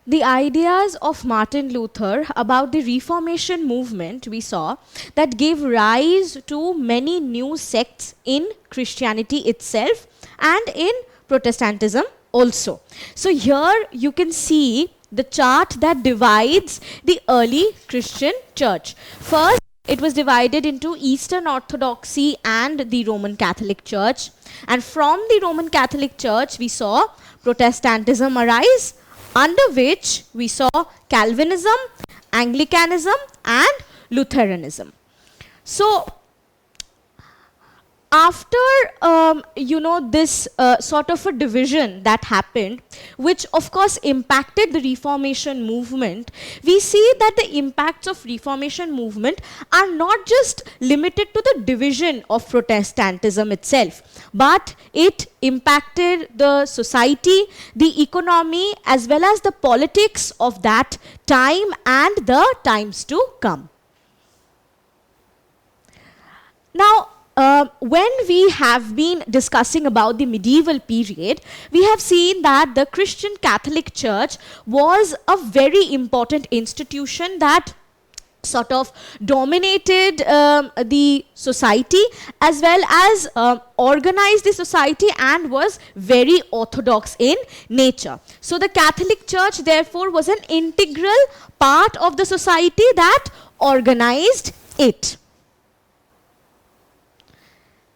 the ideas of Martin Luther about the Reformation movement, we saw, that gave rise to many new sects in Christianity itself and in Protestantism also. So here you can see the chart that divides the early Christian church. First, it was divided into Eastern Orthodoxy and the Roman Catholic Church. And from the Roman Catholic Church, we saw Protestantism arise, under which we saw Calvinism, Anglicanism, and Lutheranism. So, after this sort of a division that happened, which of course impacted the Reformation movement, we see that the impacts of Reformation movement are not just limited to the division of Protestantism itself, but it impacted the society, the economy, as well as the politics of that time and the times to come. Now, when we have been discussing about the medieval period, we have seen that the Christian Catholic Church was a very important institution that sort of dominated the society, as well as organized the society, and was very orthodox in nature. So the Catholic Church therefore was an integral part of the society that organized it.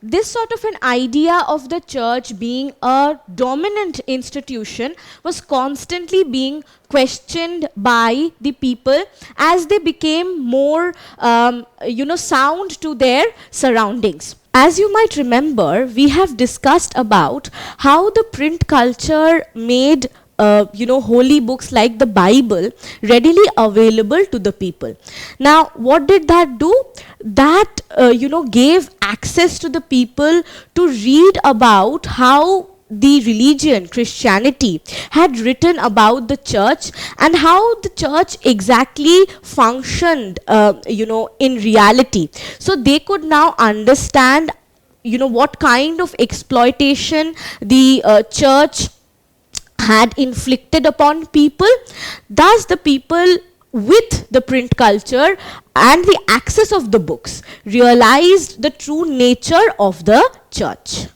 This sort of an idea of the church being a dominant institution was constantly being questioned by the people as they became more, sound to their surroundings. As you might remember, we have discussed about how the print culture made holy books like the Bible readily available to the people. Now, what did that do? That, gave access to the people to read about how the religion, Christianity, had written about the church and how the church exactly functioned, in reality. So they could now understand, what kind of exploitation the church had inflicted upon people. Thus, the people with the print culture and the access of the books realized the true nature of the church.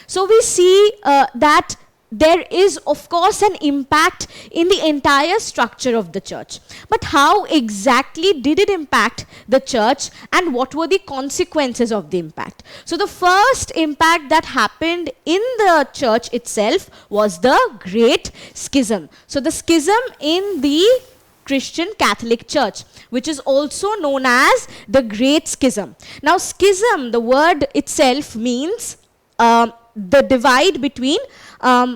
So we see that there is, of course, an impact in the entire structure of the church. But how exactly did it impact the church, and what were the consequences of the impact? So the first impact that happened in the church itself was the Great Schism. So the schism in the Christian Catholic Church, which is also known as the Great Schism. Now, schism, the word itself means the divide between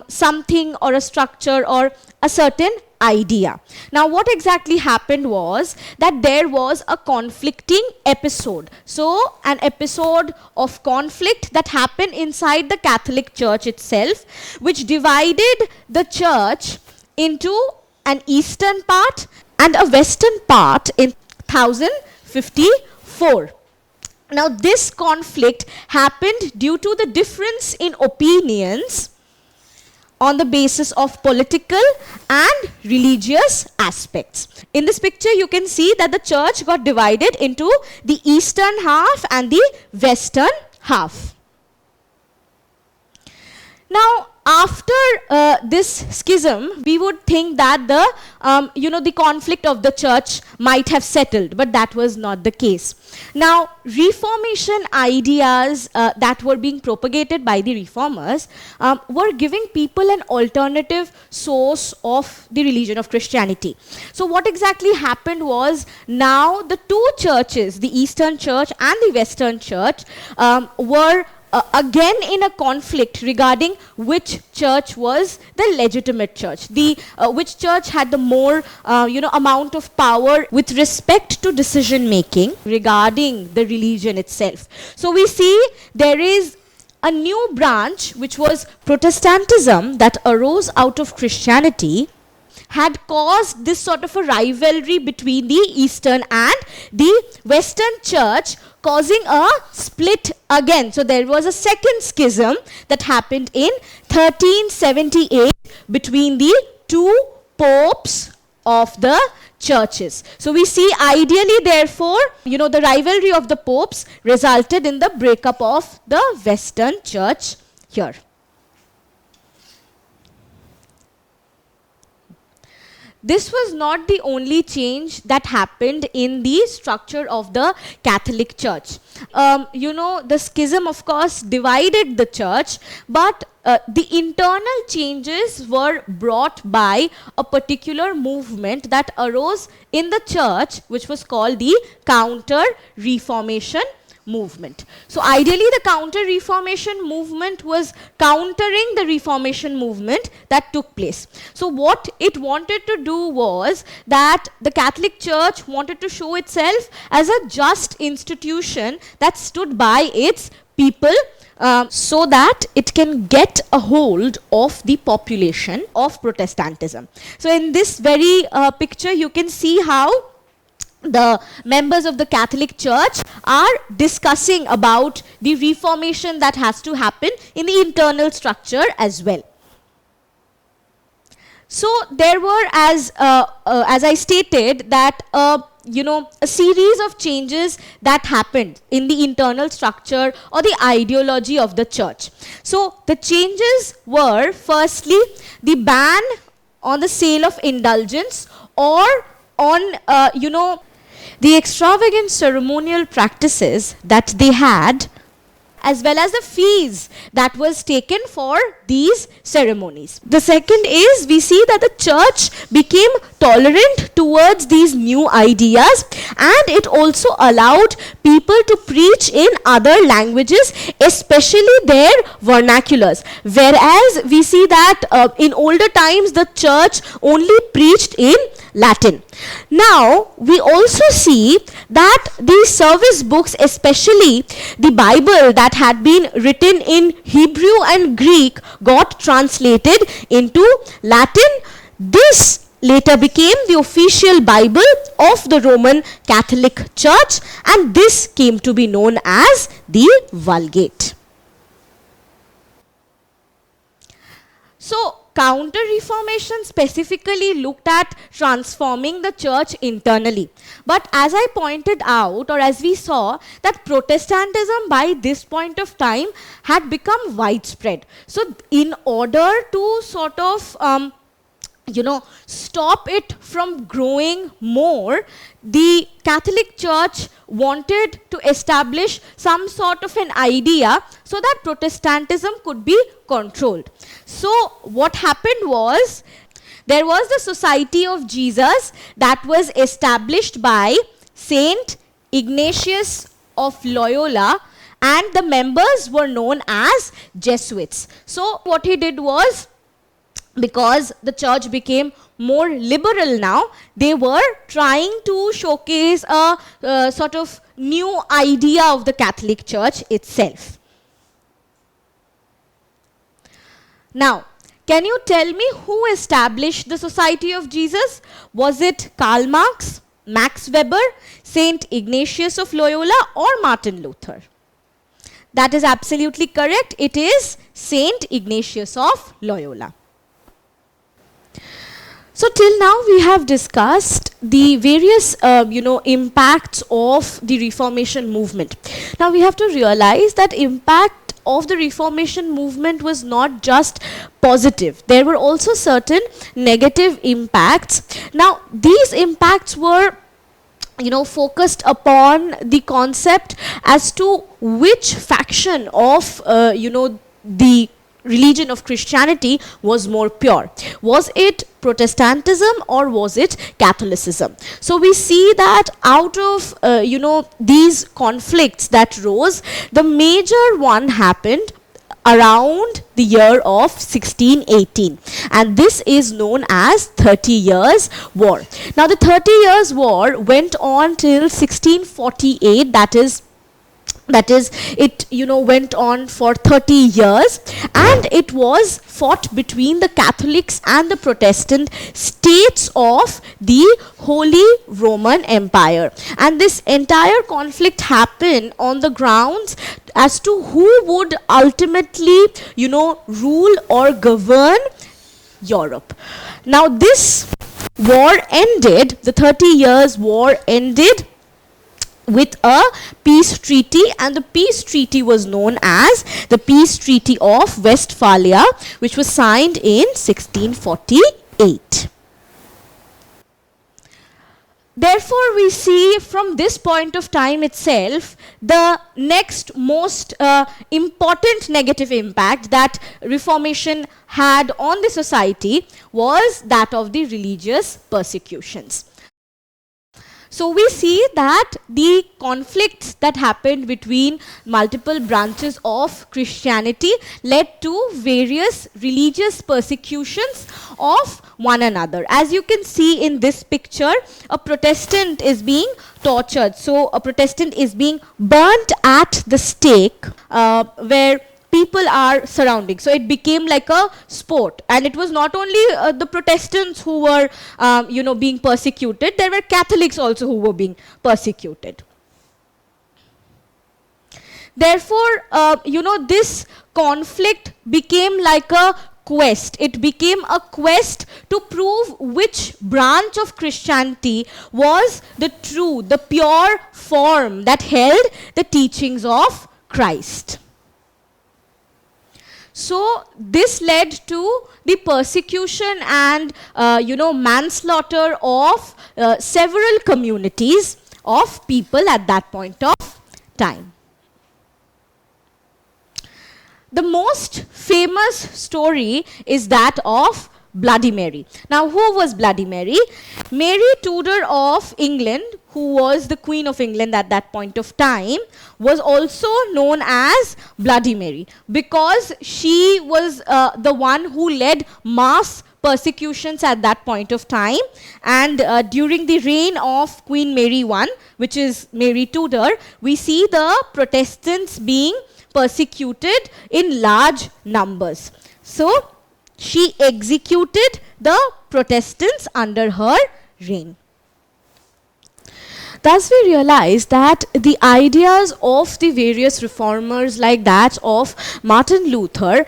something or a structure or a certain idea. Now, what exactly happened was that there was a conflicting episode. So, an episode of conflict that happened inside the Catholic Church itself, which divided the church into an eastern part and a western part in 1054. Now, this conflict happened due to the difference in opinions on the basis of political and religious aspects. In this picture, you can see that the church got divided into the eastern half and the western half. Now, after this schism, we would think that the conflict of the church might have settled, but that was not the case. Now, Reformation ideas that were being propagated by the reformers were giving people an alternative source of the religion of Christianity. So what exactly happened was, now the two churches, the Eastern Church and the Western Church, were again in a conflict regarding which church was the legitimate church, which church had the more amount of power with respect to decision making regarding the religion itself. So we see there is a new branch, which was Protestantism, that arose out of Christianity, had caused this sort of a rivalry between the Eastern and the Western Church, causing a split again. So there was a second schism that happened in 1378 between the two popes of the churches. So we see ideally, therefore, the rivalry of the popes resulted in the breakup of the Western Church here. This was not the only change that happened in the structure of the Catholic Church. The schism, of course, divided the church, but the internal changes were brought by a particular movement that arose in the church, which was called the Counter-Reformation movement. So ideally, the Counter-Reformation movement was countering the Reformation movement that took place. So what it wanted to do was that the Catholic Church wanted to show itself as a just institution that stood by its people, so that it can get a hold of the population of Protestantism. So in this very picture, you can see how the members of the Catholic Church are discussing about the reformation that has to happen in the internal structure as well. So there were, as I stated, that a series of changes that happened in the internal structure or the ideology of the church. So the changes were, firstly, the ban on the sale of indulgence, or on the extravagant ceremonial practices that they had, as well as the fees that was taken for these ceremonies. The second is, we see that the church became tolerant towards these new ideas, and it also allowed people to preach in other languages, especially their vernaculars. Whereas we see that in older times the church only preached in Latin. Now, we also see that the service books, especially the Bible that had been written in Hebrew and Greek, got translated into Latin. This later became the official Bible of the Roman Catholic Church, and this came to be known as the Vulgate. So, Counter-Reformation specifically looked at transforming the church internally. But as I pointed out, or as we saw, that Protestantism by this point of time had become widespread. So in order to sort of stop it from growing more, the Catholic Church wanted to establish some sort of an idea so that Protestantism could be controlled. So what happened was, there was the Society of Jesus that was established by Saint Ignatius of Loyola, and the members were known as Jesuits. So what he did was, because the church became more liberal now, they were trying to showcase a sort of new idea of the Catholic Church itself. Now, can you tell me who established the Society of Jesus? Was it Karl Marx, Max Weber, Saint Ignatius of Loyola, or Martin Luther? That is absolutely correct. It is Saint Ignatius of Loyola. So till now we have discussed the various impacts of the Reformation movement. Now we have to realize that impact of the Reformation movement was not just positive. There were also certain negative impacts. Now these impacts were focused upon the concept as to which faction of the religion of Christianity was more pure. Was it Protestantism or was it Catholicism? So we see that out of these conflicts that rose, the major one happened around the year of 1618, and this is known as 30 Years' War. Now the 30 Years' War went on till 1648, that is it went on for 30 years, and it was fought between the Catholics and the Protestant states of the Holy Roman Empire. And this entire conflict happened on the grounds as to who would ultimately rule or govern Europe. Now this war ended, the 30 years war ended with a peace treaty, and the peace treaty was known as the Peace Treaty of Westphalia, which was signed in 1648. Therefore, we see from this point of time itself, the next most important negative impact that Reformation had on the society was that of the religious persecutions. So we see that the conflicts that happened between multiple branches of Christianity led to various religious persecutions of one another. As you can see in this picture, a Protestant is being tortured. So a Protestant is being burnt at the stake, where people are surrounding. So it became like a sport, and it was not only the Protestants who were being persecuted, there were Catholics also who were being persecuted. Therefore, this conflict became like a quest. It became a quest to prove which branch of Christianity was the true, the pure form that held the teachings of Christ. So this led to the persecution and manslaughter of several communities of people at that point of time. The most famous story is that of Bloody Mary. Now, who was Bloody Mary? Mary Tudor of England, who was the Queen of England at that point of time, was also known as Bloody Mary because she was the one who led mass persecutions at that point of time. And during the reign of Queen Mary I, which is Mary Tudor, we see the Protestants being persecuted in large numbers. So she executed the Protestants under her reign. Thus we realize that the ideas of the various reformers, like that of Martin Luther,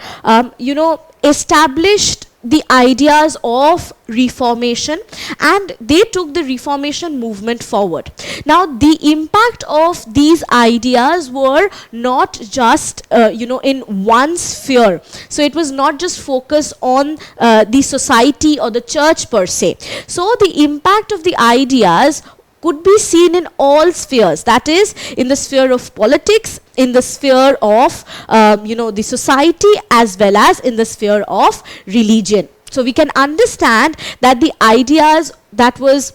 established the ideas of Reformation, and they took the Reformation movement forward. Now, the impact of these ideas were not just in one sphere. So it was not just focused on the society or the church per se. So the impact of the ideas could be seen in all spheres, that is, in the sphere of politics, in the sphere of the society, as well as in the sphere of religion. So we can understand that the ideas that was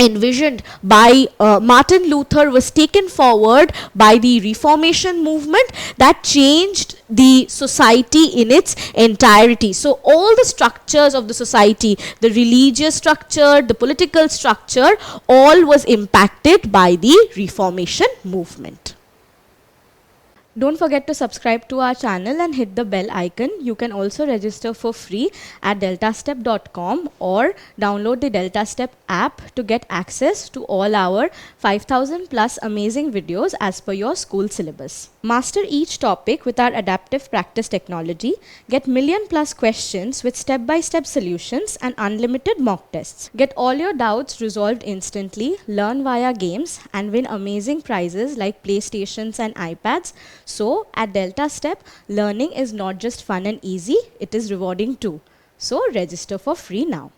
envisioned by Martin Luther was taken forward by the Reformation movement that changed the society in its entirety. So all the structures of the society, the religious structure, the political structure, all was impacted by the Reformation movement. Don't forget to subscribe to our channel and hit the bell icon. You can also register for free at DeltaStep.com or download the DeltaStep app to get access to all our 5,000 plus amazing videos as per your school syllabus. Master each topic with our adaptive practice technology. Get million plus questions with step-by-step solutions and unlimited mock tests. Get all your doubts resolved instantly, learn via games, and win amazing prizes like PlayStations and iPads. So at DeltaStep, learning is not just fun and easy, it is rewarding too. So register for free now.